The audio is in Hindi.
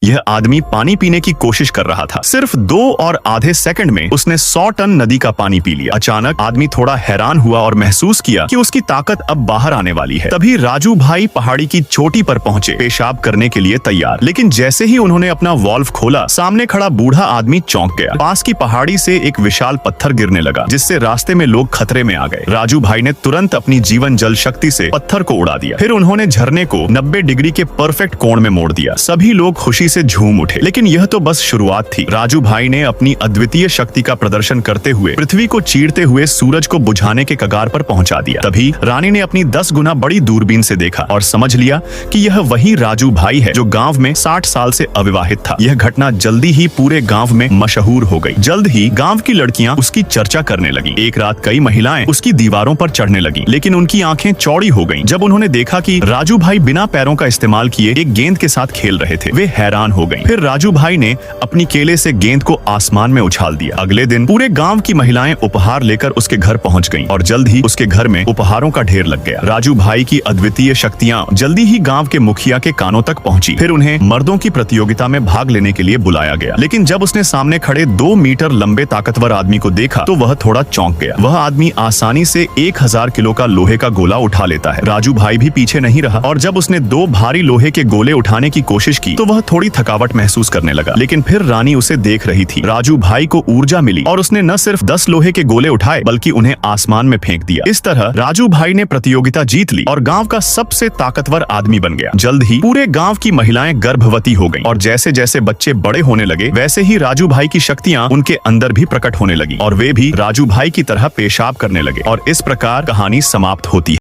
यह आदमी पानी पीने की कोशिश कर रहा था। सिर्फ 2 और आधे सेकंड में उसने 100 टन नदी का पानी पी लिया। अचानक आदमी थोड़ा हैरान हुआ और महसूस किया कि उसकी ताकत अब बाहर आने वाली है। तभी राजू भाई पहाड़ी की चोटी पर पहुंचे, पेशाब करने के लिए तैयार। लेकिन जैसे ही उन्होंने अपना वॉल्व खोला, सामने खड़ा बूढ़ा आदमी चौंक गया। पास की पहाड़ी से एक विशाल पत्थर गिरने लगा, जिससे रास्ते में लोग खतरे में आ गए। राजू भाई ने तुरंत अपनी जीवन जल शक्ति से पत्थर को उड़ा दिया। फिर उन्होंने झरने को 90 डिग्री के परफेक्ट कोण में मोड़ दिया। सभी लोग खुशी से झूम उठे। लेकिन यह तो बस शुरुआत थी। राजू भाई ने अपनी अद्वितीय शक्ति का प्रदर्शन करते हुए पृथ्वी को चीरते हुए सूरज को बुझाने के कगार पर पहुंचा दिया। तभी रानी ने अपनी 10 गुना बड़ी दूरबीन से देखा और समझ लिया कि यह वही राजू भाई है जो गांव में 60 साल से अविवाहित था। यह घटना जल्दी ही पूरे गांव में मशहूर हो गई। जल्द ही गांव की लड़कियां उसकी चर्चा करने लगी। एक रात कई महिलाएं उसकी दीवारों पर चढ़ने लगी, लेकिन उनकी आंखें चौड़ी हो गईं जब उन्होंने देखा कि राजू भाई बिना पैरों का इस्तेमाल किए एक गेंद के साथ खेल रहे थे। वे हैरान हो गईं। फिर राजू भाई ने अपनी केले से गेंद को आसमान में उछाल दिया। अगले दिन पूरे गांव की महिलाएं उपहार लेकर उसके घर पहुंच गईं और जल्द ही उसके घर में उपहारों का ढेर लग गया। राजू भाई की अद्वितीय शक्तियां जल्दी ही गांव के मुखिया के कानों तक पहुंची। फिर उन्हें मर्दों की प्रतियोगिता में भाग लेने के लिए बुलाया गया। लेकिन जब उसने सामने खड़े 2 मीटर लंबे ताकतवर आदमी को देखा तो वह थोड़ा चौंक गया। वह आदमी आसानी से 1000 किलो का लोहे का गोला उठा लेता है। राजू भाई भी पीछे नहीं रहा और जब उसने 2 भारी लोहे के गोले उठाने की कोशिश की तो वह थोड़ी थकावट महसूस करने लगा। लेकिन फिर रानी उसे देख रही थी। राजू भाई को ऊर्जा मिली और उसने न सिर्फ 10 लोहे के गोले उठाए बल्कि उन्हें आसमान में फेंक दिया। इस तरह राजू भाई ने प्रतियोगिता जीत ली और गांव का सबसे ताकतवर आदमी बन गया। जल्द ही पूरे गांव की महिलाएं गर्भवती हो गईं और जैसे जैसे बच्चे बड़े होने लगे वैसे ही राजू भाई की शक्तियां उनके अंदर भी प्रकट होने लगी और वे भी राजू भाई की तरह पेशाब करने लगे। और इस प्रकार कहानी समाप्त होती है।